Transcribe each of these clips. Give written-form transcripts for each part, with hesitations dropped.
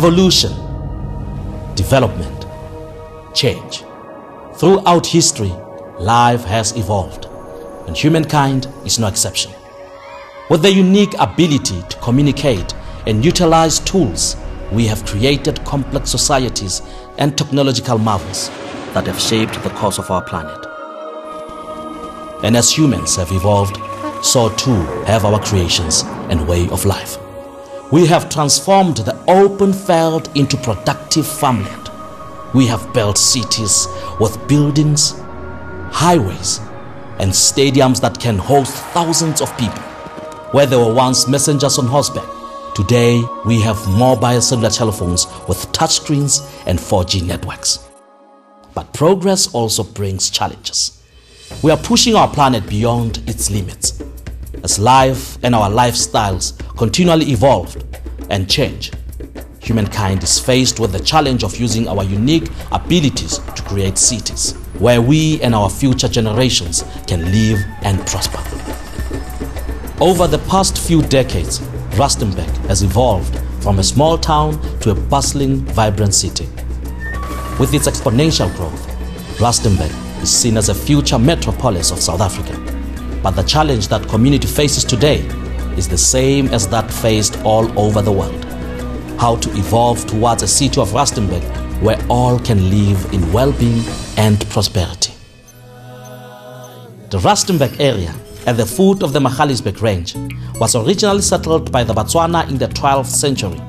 Evolution, development, change. Throughout history, life has evolved, and humankind is no exception. With the unique ability to communicate and utilize tools, we have created complex societies and technological marvels that have shaped the course of our planet. And as humans have evolved, so too have our creations and way of life. We have transformed the open field into productive farmland. We have built cities with buildings, highways, and stadiums that can host thousands of people. Where there were once messengers on horseback, today we have mobile cellular telephones with touchscreens and 4G networks. But progress also brings challenges. We are pushing our planet beyond its limits. As life and our lifestyles continually evolve and change, humankind is faced with the challenge of using our unique abilities to create cities where we and our future generations can live and prosper. Over the past few decades, Rustenburg has evolved from a small town to a bustling, vibrant city. With its exponential growth, Rustenburg is seen as a future metropolis of South Africa. But the challenge that community faces today is the same as that faced all over the world: how to evolve towards a city of Rustenburg where all can live in well-being and prosperity. The Rustenburg area at the foot of the Magaliesberg Range was originally settled by the Botswana in the 12th century,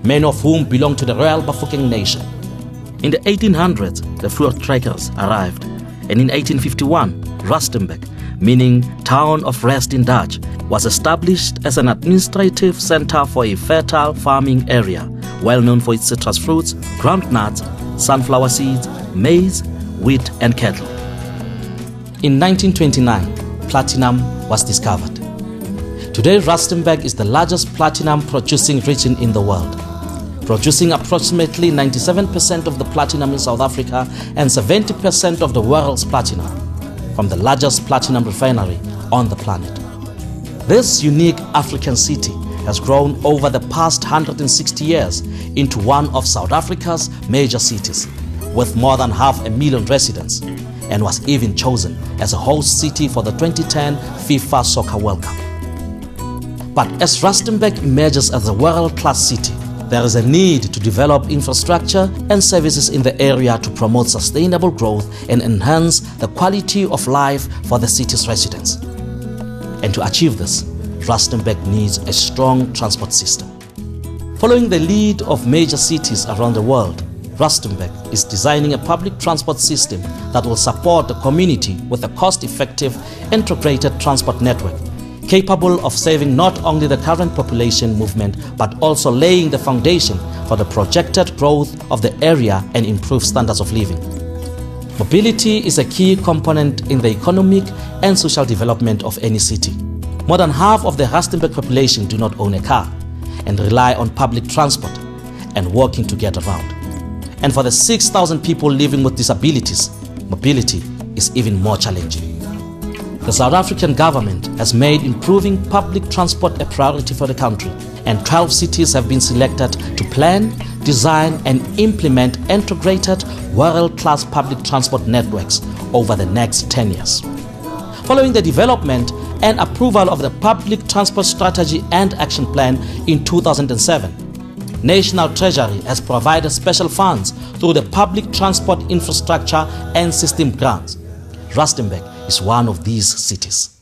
many of whom belonged to the Royal Bafokeng nation. In the 1800s, the Voortrekkers arrived, and in 1851, Rustenburg, meaning town of rest in Dutch, was established as an administrative center for a fertile farming area, well known for its citrus fruits, groundnuts, sunflower seeds, maize, wheat, and cattle. In 1929, platinum was discovered. Today, Rustenburg is the largest platinum-producing region in the world, producing approximately 97% of the platinum in South Africa and 70% of the world's platinum, from the largest platinum refinery on the planet. This unique African city has grown over the past 160 years into one of South Africa's major cities, with more than 500,000 residents, and was even chosen as a host city for the 2010 FIFA Soccer World Cup. But as Rustenburg emerges as a world-class city, there is a need to develop infrastructure and services in the area to promote sustainable growth and enhance the quality of life for the city's residents. And to achieve this, Rustenburg needs a strong transport system. Following the lead of major cities around the world, Rustenburg is designing a public transport system that will support the community with a cost-effective, integrated transport network, capable of serving not only the current population movement, but also laying the foundation for the projected growth of the area and improved standards of living. Mobility is a key component in the economic and social development of any city. More than half of the Rustenburg population do not own a car and rely on public transport and walking to get around. And for the 6,000 people living with disabilities, mobility is even more challenging. The South African government has made improving public transport a priority for the country, and 12 cities have been selected to plan, design, and implement integrated world-class public transport networks over the next 10 years. Following the development and approval of the Public Transport Strategy and Action Plan in 2007, National Treasury has provided special funds through the Public Transport Infrastructure and System Grants. Rustenburg is one of these cities.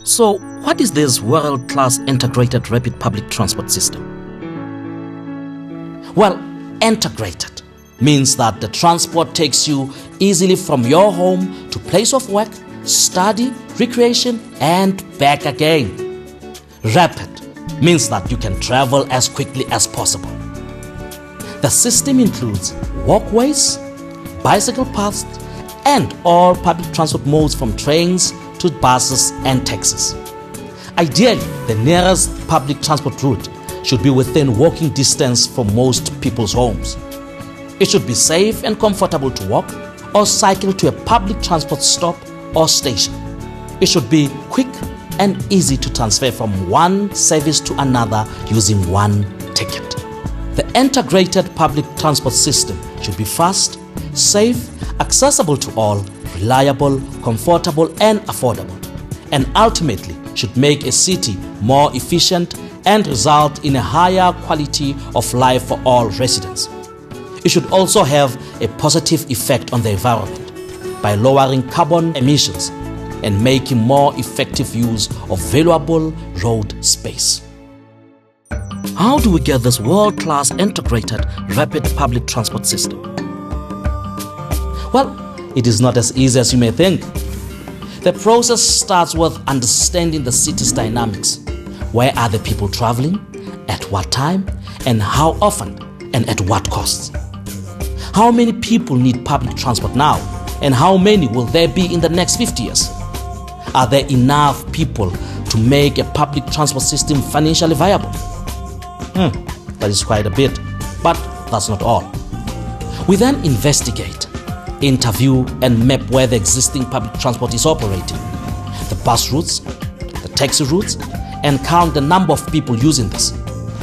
So, what is this world-class integrated rapid public transport system? Well, integrated means that the transport takes you easily from your home to place of work, study, recreation, and back again. Rapid means that you can travel as quickly as possible. The system includes walkways, bicycle paths, and all public transport modes from trains to buses and taxis. Ideally, the nearest public transport route should be within walking distance from most people's homes. It should be safe and comfortable to walk or cycle to a public transport stop or station. It should be quick and easy to transfer from one service to another using one ticket. The integrated public transport system should be fast, safe, accessible to all, reliable, comfortable and affordable, and ultimately should make a city more efficient and result in a higher quality of life for all residents. It should also have a positive effect on the environment by lowering carbon emissions and making more effective use of valuable road space. How do we get this world-class integrated rapid public transport system? Well, it is not as easy as you may think. The process starts with understanding the city's dynamics. Where are the people traveling, at what time, and how often, and at what cost? How many people need public transport now, and how many will there be in the next 50 years? Are there enough people to make a public transport system financially viable? That is quite a bit, but that's not all. We then investigate, interview and map where the existing public transport is operating, the bus routes, the taxi routes, and count the number of people using this,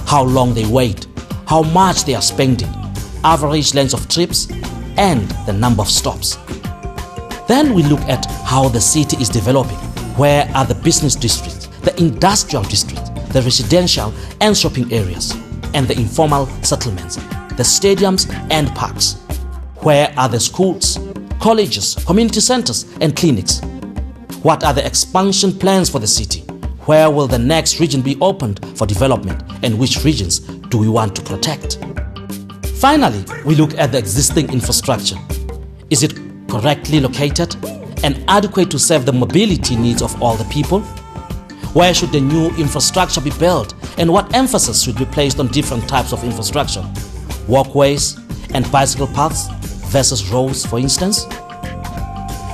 how long they wait, how much they are spending, average lengths of trips, and the number of stops. Then we look at how the city is developing. Where are the business districts, the industrial districts, the residential and shopping areas, and the informal settlements, the stadiums and parks? Where are the schools, colleges, community centers, and clinics? What are the expansion plans for the city? Where will the next region be opened for development, and which regions do we want to protect? Finally, we look at the existing infrastructure. Is it correctly located and adequate to serve the mobility needs of all the people? Where should the new infrastructure be built, and what emphasis should be placed on different types of infrastructure? Walkways and bicycle paths versus roads, for instance?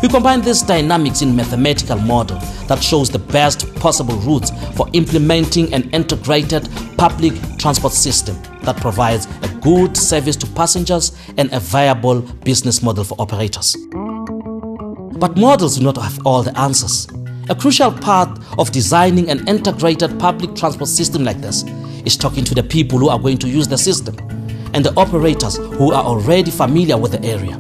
We combine these dynamics in a mathematical model that shows the best possible routes for implementing an integrated public transport system that provides a good service to passengers and a viable business model for operators. But models do not have all the answers. A crucial part of designing an integrated public transport system like this is talking to the people who are going to use the system and the operators who are already familiar with the area.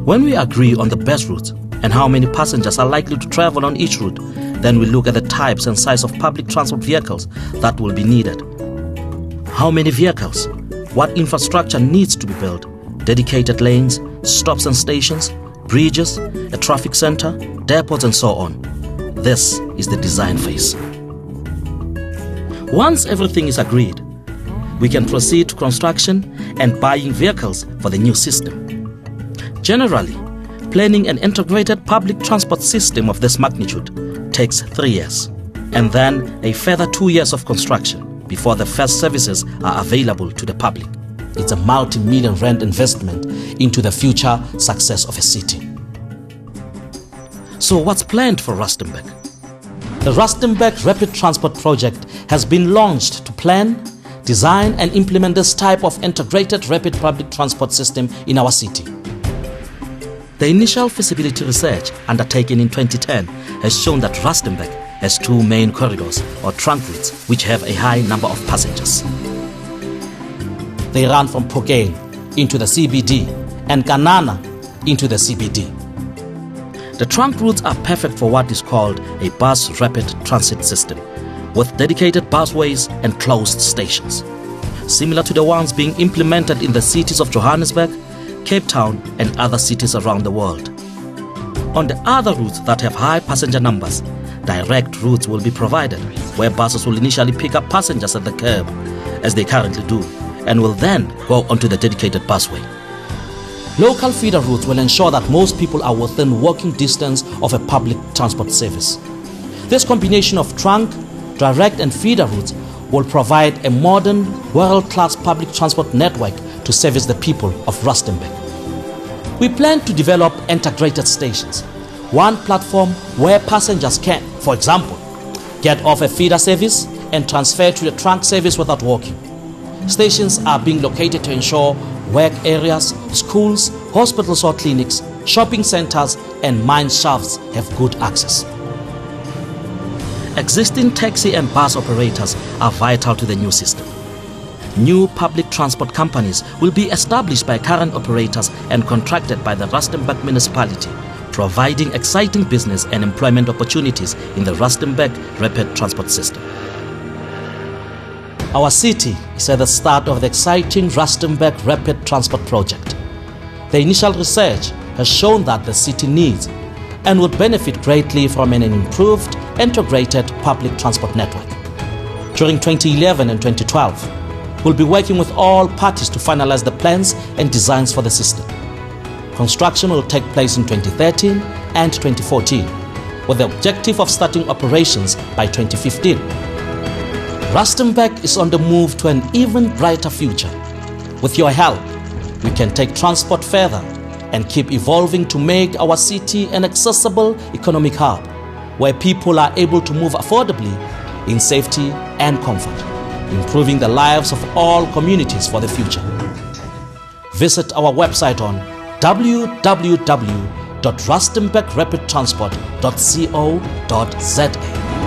When we agree on the best routes and how many passengers are likely to travel on each route, then we look at the types and size of public transport vehicles that will be needed. How many vehicles? What infrastructure needs to be built? Dedicated lanes, stops and stations, bridges, a traffic center, depots and so on. This is the design phase. Once everything is agreed, we can proceed to construction and buying vehicles for the new system. Generally, planning an integrated public transport system of this magnitude takes 3 years, and then a further 2 years of construction before the first services are available to the public. It's a multi-million rand investment into the future success of a city. So what's planned for Rustenburg? The Rustenburg Rapid Transport Project has been launched to plan, design and implement this type of integrated rapid public transport system in our city. The initial feasibility research undertaken in 2010 has shown that Rustenburg has 2 main corridors or trunk routes which have a high number of passengers. They run from Phokeng into the CBD and Kanana into the CBD. The trunk routes are perfect for what is called a bus rapid transit system, with dedicated busways and closed stations, similar to the ones being implemented in the cities of Johannesburg, Cape Town and other cities around the world. On the other routes that have high passenger numbers, direct routes will be provided, where buses will initially pick up passengers at the curb, as they currently do, and will then go onto the dedicated busway. Local feeder routes will ensure that most people are within walking distance of a public transport service. This combination of trunk, direct and feeder routes will provide a modern, world-class public transport network to service the people of Rustenburg. We plan to develop integrated stations, one platform where passengers can, for example, get off a feeder service and transfer to the trunk service without walking. Stations are being located to ensure work areas, schools, hospitals or clinics, shopping centers and mine shafts have good access. Existing taxi and bus operators are vital to the new system. new public transport companies will be established by current operators and contracted by the Rustenburg municipality, providing exciting business and employment opportunities in the Rustenburg rapid transport system. Our city is at the start of the exciting Rustenburg rapid transport project. The initial research has shown that the city needs and would benefit greatly from an improved, integrated public transport network. During 2011 and 2012, we'll be working with all parties to finalize the plans and designs for the system. Construction will take place in 2013 and 2014, with the objective of starting operations by 2015. Rustenburg is on the move to an even brighter future. With your help, we can take transport further and keep evolving to make our city an accessible economic hub where people are able to move affordably in safety and comfort, improving the lives of all communities for the future. Visit our website on www.rustenburgrapidtransport.co.za.